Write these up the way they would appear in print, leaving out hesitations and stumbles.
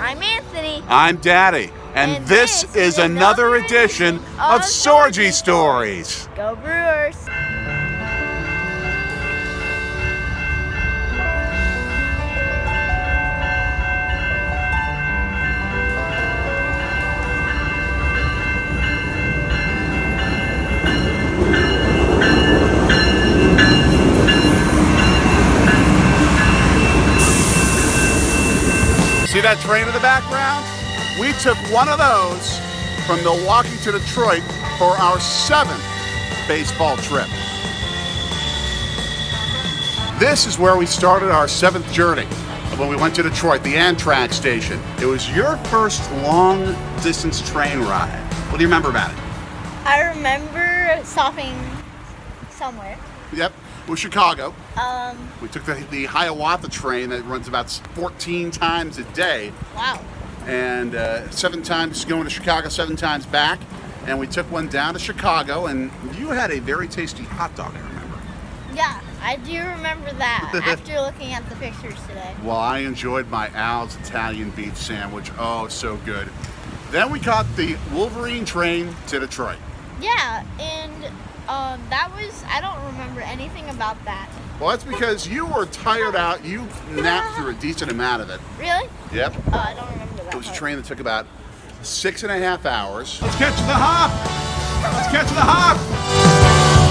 I'm Anthony. I'm Daddy. And this is another edition of Serge Stories. Go Brewers! See that train in the background? We took one of those from Milwaukee to Detroit for our 7th baseball trip. This is where we started our 7th journey when we went to Detroit, the Amtrak station. It was your first long distance train ride. What do you remember about it? I remember stopping somewhere. Yep, it was Chicago. Um, We took the Hiawatha train that runs about 14 times a day. wow. And 7 times going to Chicago, 7 times back. And we took one down to Chicago, and you had a very tasty hot dog, I remember. Yeah, I do remember that after looking at the pictures today. Well, I enjoyed my Al's Italian beef sandwich. Oh, so good. Then we caught the Wolverine train to Detroit. Yeah, and that was, I don't remember anything about that. Well, that's because you were tired out. You napped through a decent amount of it. Really? Yep. I don't remember that. It was a part. train that took about 6.5 hours. Let's catch the hop! Let's catch the hop!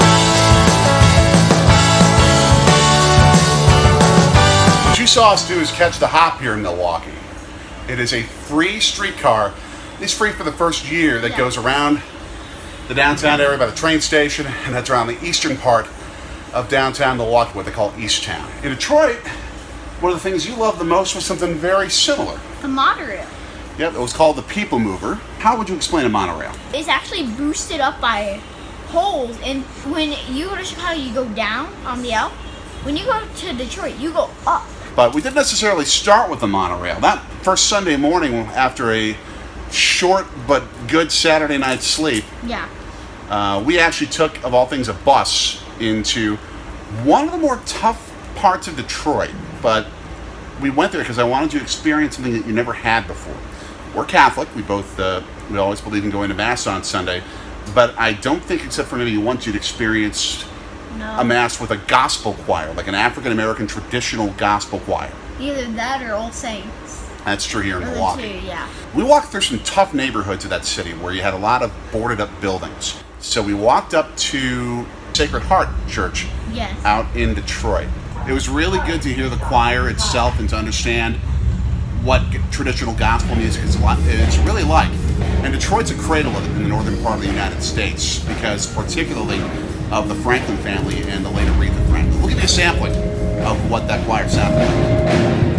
What you saw us do is catch the hop here in Milwaukee. It is a free streetcar. It's free for the first year that goes around the downtown area by the train station and heads around the eastern part of downtown Milwaukee, what they call East Town. In Detroit, one of the things you loved the most was something very similar. The monorail. Yep, it was called the People Mover. How would you explain a monorail? It's actually boosted up by poles, and when you go to Chicago, you go down on the L. When you go to Detroit, you go up. But we didn't necessarily start with the monorail. That first Sunday morning after a short but good Saturday night's sleep, Yeah. we actually took, of all things, a bus into one of the more tough parts of Detroit. But we went there because I wanted to experience something that you never had before. We're Catholic. We always believe in going to Mass on Sunday. But I don't think, except for maybe once, you'd experienced a Mass with a gospel choir, like an African-American traditional gospel choir. Either that or Old Saints. That's true here in Or the Milwaukee. two, yeah. We walked through some tough neighborhoods of that city where you had a lot of boarded up buildings. So we walked up to Sacred Heart Church Yes. out in Detroit. It was really good to hear the choir itself and to understand what traditional gospel music is really like. And Detroit's a cradle of it in the northern part of the United States because particularly of the Franklin family and the later Aretha Franklin. We'll give you a sampling of what that choir sounded like.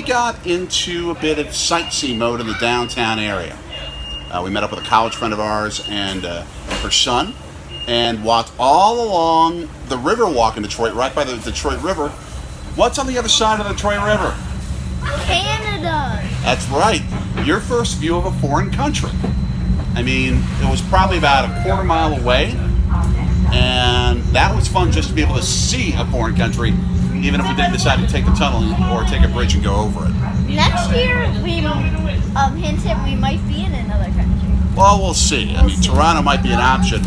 Got into a bit of sightseeing mode in the downtown area. We met up with a college friend of ours and her son and walked all along the river walk in Detroit, right by the Detroit River. What's on the other side of the Detroit River? Canada. That's right. Your first view of a foreign country. I mean, it was probably about a quarter mile away, and that was fun just to be able to see a foreign country, even if we didn't decide to take the tunnel or take a bridge and go over it. Next year, we hinted we might be in another country. Well, we'll see. I mean, Toronto might be an option,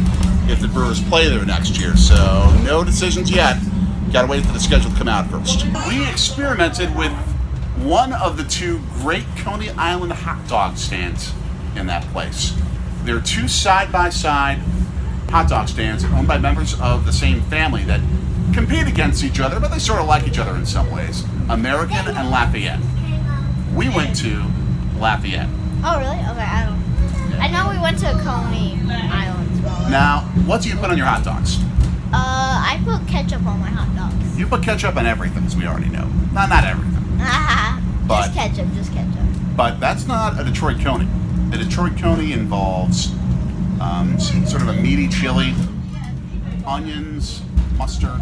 if the Brewers play there next year. So no decisions yet. Got to wait for the schedule to come out first. We experimented with one of the two great Coney Island hot dog stands in that place. There are two side-by-side hot dog stands owned by members of the same family that compete against each other, but they sort of like each other in some ways. American and Lafayette. We went to Lafayette. Oh, really? Okay, I know we went to Coney Island as well. Now, what do you put on your hot dogs? I put ketchup on my hot dogs. You put ketchup on everything, as we already know. Not everything. But- just ketchup. But that's not a Detroit Coney. A Detroit Coney involves sort of a meaty chili, onions, mustard.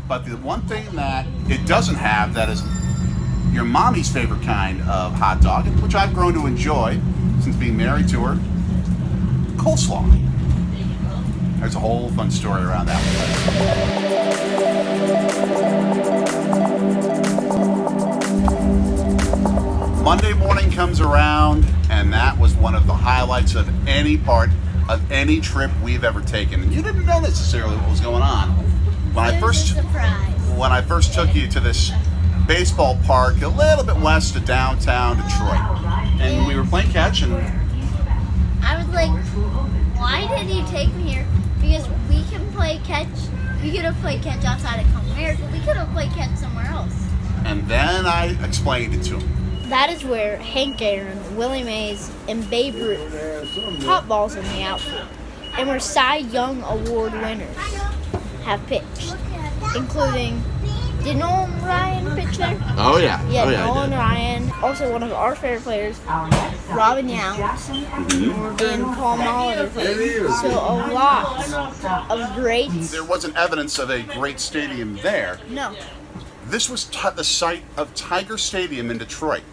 But the one thing that it doesn't have that is your mommy's favorite kind of hot dog, which I've grown to enjoy since being married to her, coleslaw. There's a whole fun story around that one. Monday morning comes around, and that was one of the highlights of any part of any trip we've ever taken. And you didn't know necessarily what was going on. When I first took you to this baseball park a little bit west of downtown Detroit, and we were playing catch, and I was like, why did you take me here? Because we can play catch. We could have played catch outside of Comerica. We could have played catch somewhere else. And then I explained it to him. That is where Hank Aaron, Willie Mays, and Babe Ruth pop balls in the outfield, and where Cy Young Award winners have pitched, including, did Nolan Ryan pitch there? Oh yeah. Yeah, Nolan Ryan. Also one of our favorite players, Robin Yount, and Paul Molitor played. So a lot of greats. There wasn't evidence of a great stadium there. No. This was the site of Tiger Stadium in Detroit,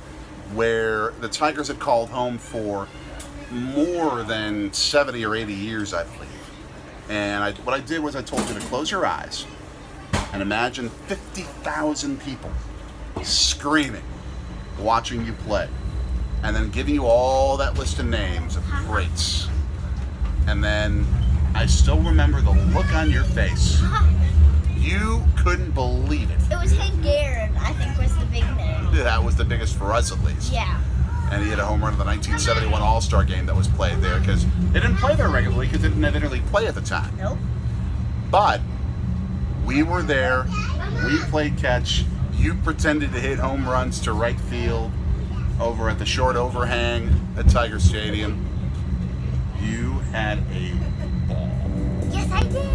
where the Tigers had called home for more than 70 or 80 years, I believe. And what I did was I told you to close your eyes and imagine 50,000 people screaming, watching you play, and then giving you all that list of names of greats. And then I still remember the look on your face. You couldn't believe it. It was Hank Aaron, I think, was the big name. That was the biggest for us, at least. Yeah. And he hit a home run in the 1971 All-Star game that was played there, because they didn't play there regularly because they didn't have interleague play at the time. Nope. But we were there. We played catch. You pretended to hit home runs to right field over at the short overhang at Tiger Stadium. You had a ball. Yes, I did.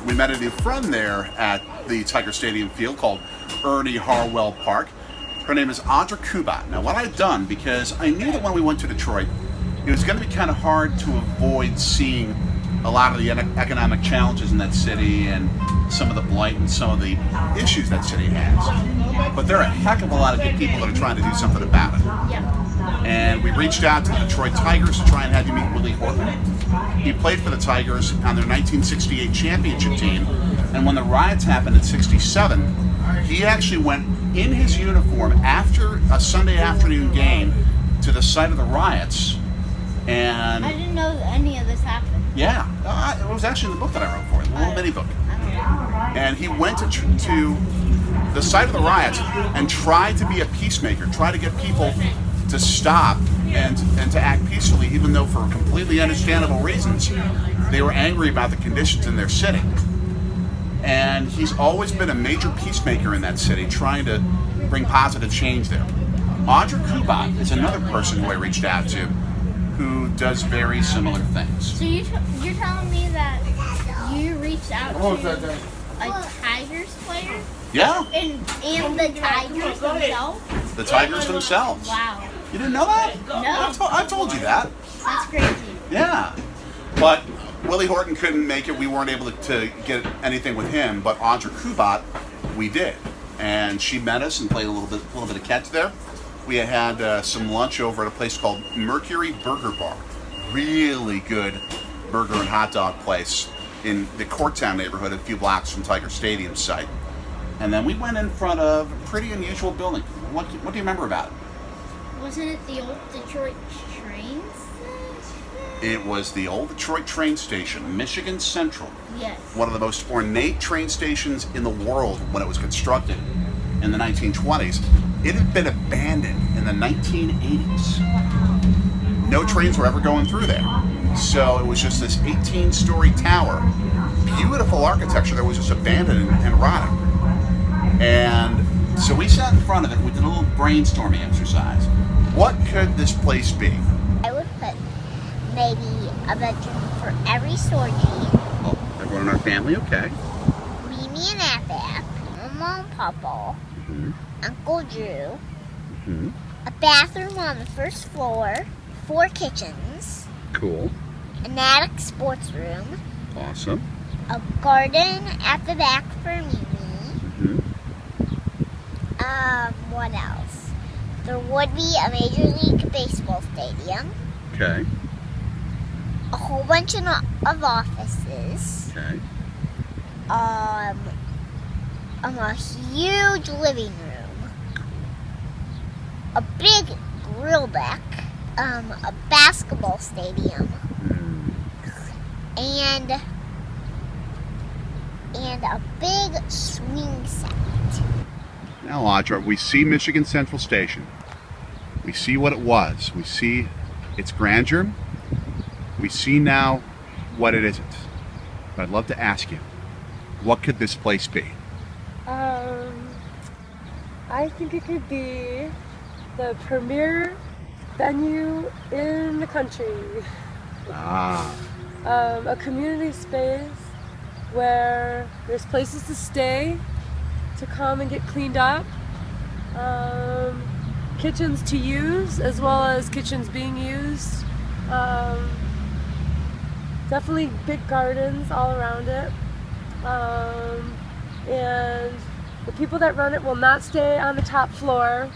We met a new friend there at the Tiger Stadium field called Ernie Harwell Park. Her name is Audra Kubat. Now, what I'd done, because I knew that when we went to Detroit, it was going to be kind of hard to avoid seeing a lot of the economic challenges in that city and some of the blight and some of the issues that city has. But there are a heck of a lot of good people that are trying to do something about it. Yeah. And we reached out to the Detroit Tigers to try and have you meet Willie Horton. He played for the Tigers on their 1968 championship team, and when the riots happened in '67, he actually went in his uniform after a Sunday afternoon game to the site of the riots. And I didn't know that any of this happened. yeah, it was actually in the book that I wrote for him, the little mini book. And he went to the site of the riots and tried to be a peacemaker, try to get people to stop and to act peacefully, even though for completely understandable reasons they were angry about the conditions in their city. And he's always been a major peacemaker in that city, trying to bring positive change there. Audra Kubat is another person who I reached out to who does very similar things. So you're telling me that you reached out to a Tigers player? Yeah, And the Tigers themselves? the Tigers themselves. Wow. You didn't know that? No. I told you that. That's crazy. Yeah. But Willie Horton couldn't make it. We weren't able to get anything with him, but Audra Kubat, we did. And she met us and played a little bit of catch there. We had some lunch over at a place called Mercury Burger Bar. Really good burger and hot dog place in the Courtown neighborhood, a few blocks from Tiger Stadium site. And then we went in front of a pretty unusual building. What do you remember about it? Wasn't it the old Detroit train station? It was the old Detroit train station, Michigan Central. Yes. One of the most ornate train stations in the world when it was constructed in the 1920s. It had been abandoned in the 1980s. No trains were ever going through there. So it was just this 18-story tower. Beautiful architecture that was just abandoned and rotting. And so we sat in front of it. We did a little brainstorming exercise. What could this place be? I would put maybe a bedroom for every Sorgie. Oh, everyone in our family, okay. Mimi and Abba, Mama and Papa, Uncle Drew, a bathroom on the first floor, 4 kitchens, Cool. an attic sports room, Awesome. a garden at the back for Mimi. What else? There would be a Major League Baseball stadium, Okay. a whole bunch of offices, Okay. a huge living room, a big grill deck, a basketball stadium, and a big swing set. Now, Audra, we see Michigan Central Station. We see what it was. We see its grandeur. We see now what it isn't. But I'd love to ask you, what could this place be? I think it could be the premier venue in the country. A community space where there's places to stay, to come and get cleaned up, kitchens to use as well as kitchens being used, definitely big gardens all around it, and the people that run it will not stay on the top floor.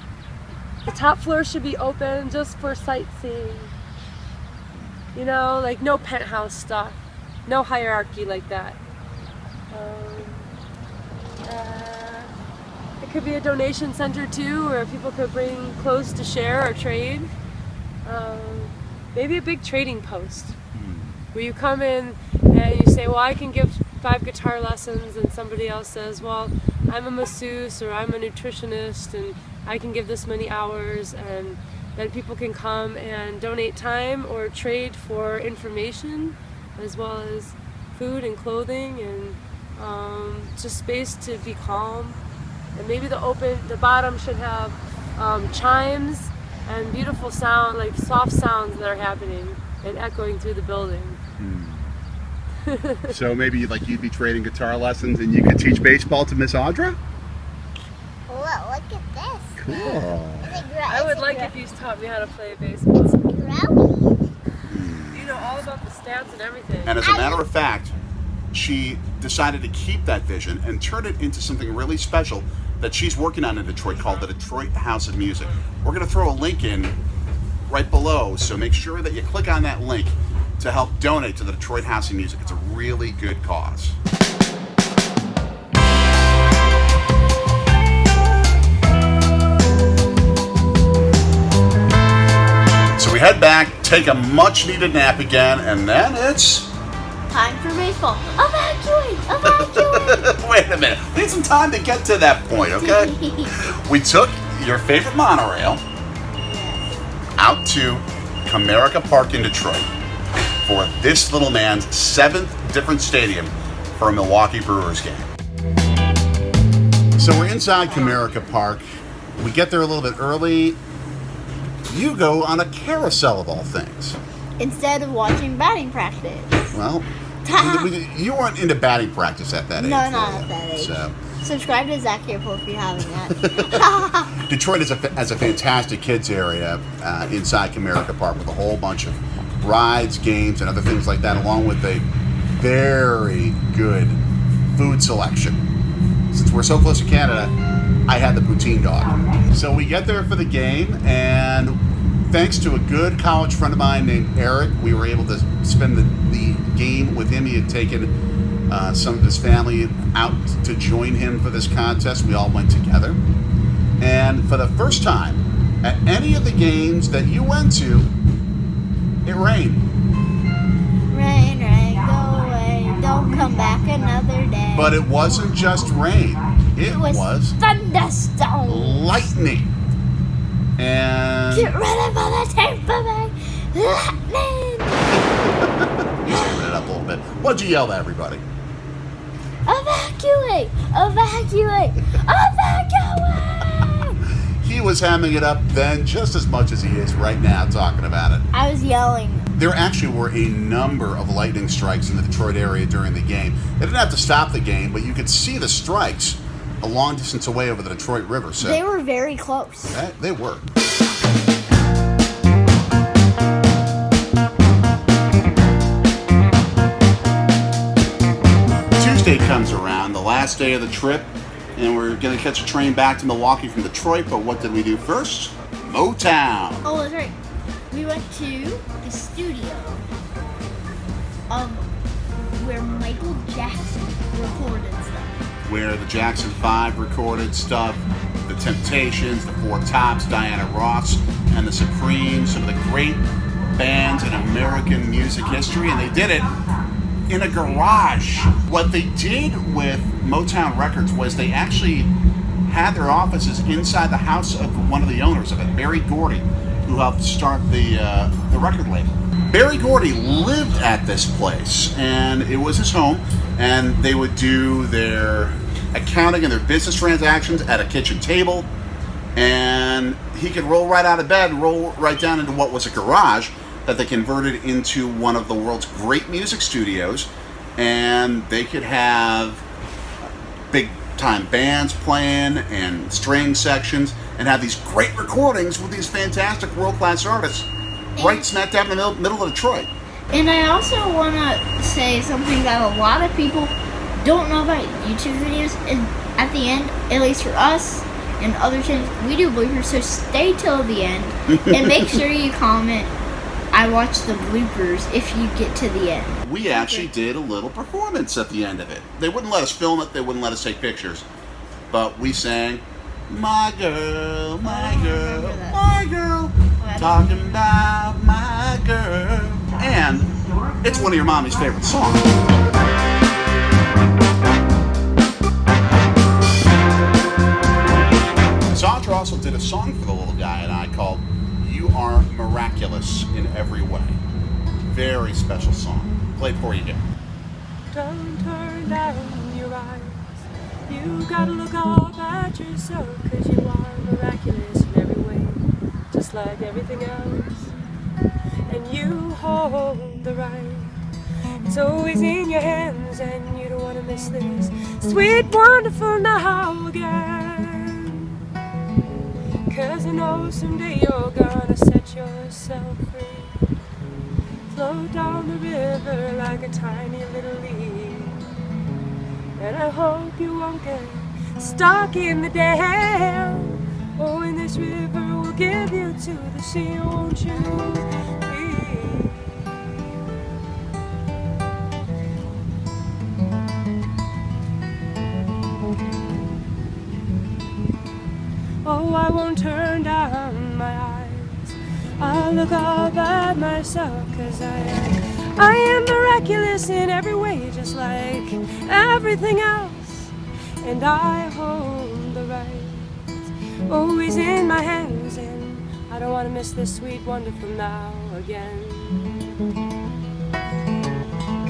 The top floor should be open just for sightseeing, you know, like no penthouse stuff, no hierarchy like that. It could be a donation center too, where people could bring clothes to share or trade. Maybe a big trading post where you come in and you say, well, I can give 5 guitar lessons, and somebody else says, well, I'm a masseuse or I'm a nutritionist and I can give this many hours, and then people can come and donate time or trade for information as well as food and clothing, and just space to be calm. And maybe the bottom should have chimes and beautiful sound, like soft sounds that are happening and echoing through the building. So maybe you'd be trading guitar lessons and you could teach baseball to Miss Audra? Whoa, look at this. Cool. I would like if you taught me how to play baseball. Growing. You know all about the stats and everything. And as a matter of fact, she decided to keep that vision and turn it into something really special that she's working on in Detroit called the Detroit House of Music. We're going to throw a link in right below, so make sure that you click on that link to help donate to the Detroit House of Music. It's a really good cause. So we head back, take a much needed nap again, and then it's Time for baseball. Evacuate! Evacuate! Wait a minute. We need some time to get to that point, okay? We took your favorite monorail out to Comerica Park in Detroit for this little man's 7th different stadium for a Milwaukee Brewers game. So we're inside Comerica Park. We get there a little bit early. You go on a carousel of all things. Instead of watching batting practice. Well, you weren't into batting practice at that age. No, not at that age. So. Subscribe to Zach Airport if you haven't yet. Detroit has a fantastic kids area inside Comerica Park with a whole bunch of rides, games, and other things like that, along with a very good food selection. Since we're so close to Canada, I had the poutine dog. So we get there for the game, and thanks to a good college friend of mine named Eric, we were able to spend the game with him. He had taken some of his family out to join him for this contest. We all went together. And for the first time at any of the games that you went to, it rained. Rain, rain, go away. Don't come back another day. But it wasn't just rain. It was thunderstorm. lightning. And Get ready for the Tampa Bay Lightning. he's turning it up a little bit. What'd you yell at everybody? Evacuate! Evacuate! Evacuate! He was hamming it up then just as much as he is right now talking about it. I was yelling. There actually were a number of lightning strikes in the Detroit area during the game. They didn't have to stop the game, but you could see the strikes a long distance away over the Detroit River. So They were very close. they were. Tuesday comes around, the last day of the trip, and we're going to catch a train back to Milwaukee from Detroit, but what did we do first? Motown. Oh, that's right. We went to the studio of where Michael Jackson recorded stuff. Where the Jackson 5 recorded stuff, the Temptations, the Four Tops, Diana Ross, and the Supremes, some of the great bands in American music history, and they did it in a garage. What they did with Motown Records was they actually had their offices inside the house of one of the owners of it, Barry Gordy, who helped start the record label. Barry Gordy lived at this place, and it was his home, and they would do their accounting and their business transactions at a kitchen table, and he could roll right out of bed and roll right down into what was a garage that they converted into one of the world's great music studios, and they could have big time bands playing and string sections and have these great recordings with these fantastic world-class artists right smack dab in the middle of Detroit. And I also want to say something that a lot of people don't know about YouTube videos. And at the end, at least for us and other channels, we do bloopers, so stay till the end and make sure you comment, I watched the bloopers, if you get to the end. We actually did a little performance at the end of it. They wouldn't let us film it, they wouldn't let us take pictures, but we sang, my girl, my girl, my girl, talking about my girl. And it's one of your mommy's favorite songs. Audra also did a song for the little guy and I called You Are Miraculous in Every Way. Very special song. Played for you again. Don't turn down your eyes. You gotta look up at yourself, 'cause you are miraculous in every way, just like everything else. And you hold the right. It's always in your hands, and you don't wanna miss this sweet, wonderful now again. 'Cause I know someday you're gonna set yourself free. Float down the river like a tiny little leaf. And I hope you won't get stuck in the dam. Oh, and this river will give you to the sea, won't you? Please. Oh, I won't turn down my eyes. I'll look up at myself, 'cause I am miraculous in every way, just like everything else. And I hold the right, always in my hands, and I don't want to miss this sweet, wonderful now again.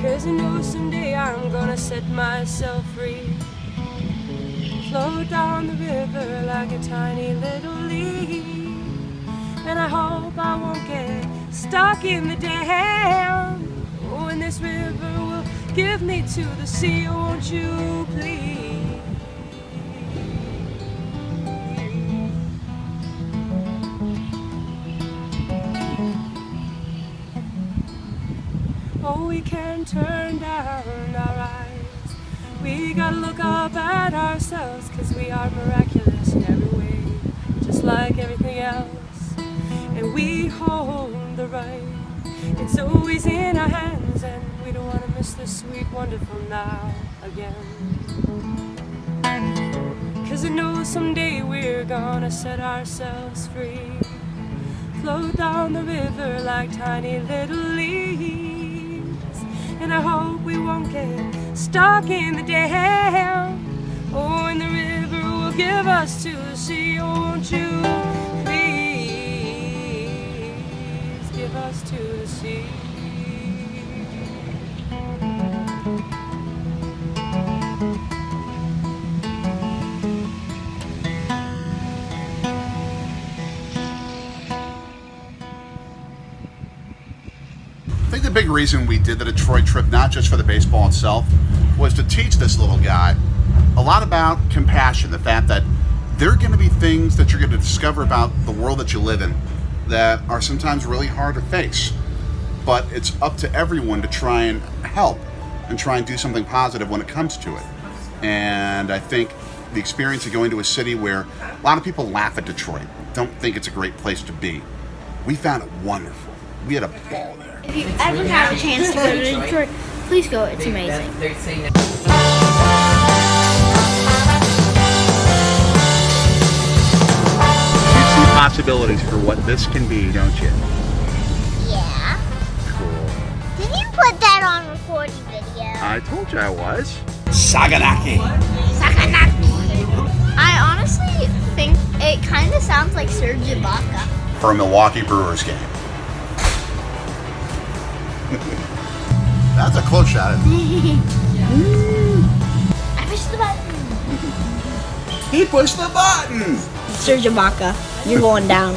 'Cause I know someday I'm gonna set myself free. Float down the river like a tiny little leaf. And I hope I won't get stuck in the dam. Oh, and this river will give me to the sea, won't you please? Oh, we can't turn down our eyes. We gotta look up at ourselves, 'cause we are miraculous in every way, just like everything else. And we hold the right. It's always in our hands, and we don't want to miss miss the sweet, wonderful now again. 'Cause I know someday we're gonna set ourselves free, float down the river like tiny little leaves. And I hope we won't get stuck in the dam. Oh, and the river will give us to the sea. Oh, won't you please give us to the sea? I think the big reason we did the Detroit trip, not just for the baseball itself, was to teach this little guy a lot about compassion. The fact that there are going to be things that you're going to discover about the world that you live in that are sometimes really hard to face. But it's up to everyone to try and help and try and do something positive when it comes to it. And I think the experience of going to a city where a lot of people laugh at Detroit, don't think it's a great place to be, we found it wonderful. We had a ball there. If you ever have a chance to go to Detroit, please go. It's amazing. You see possibilities for what this can be, don't you? Yeah. Cool. Did you put that on recording video? I told you I was. Saganaki. I honestly think it kind of sounds like Serge Ibaka. For a Milwaukee Brewers game. That's a close shot. I pushed the button. He pushed the button. Serge Ibaka, you're going down.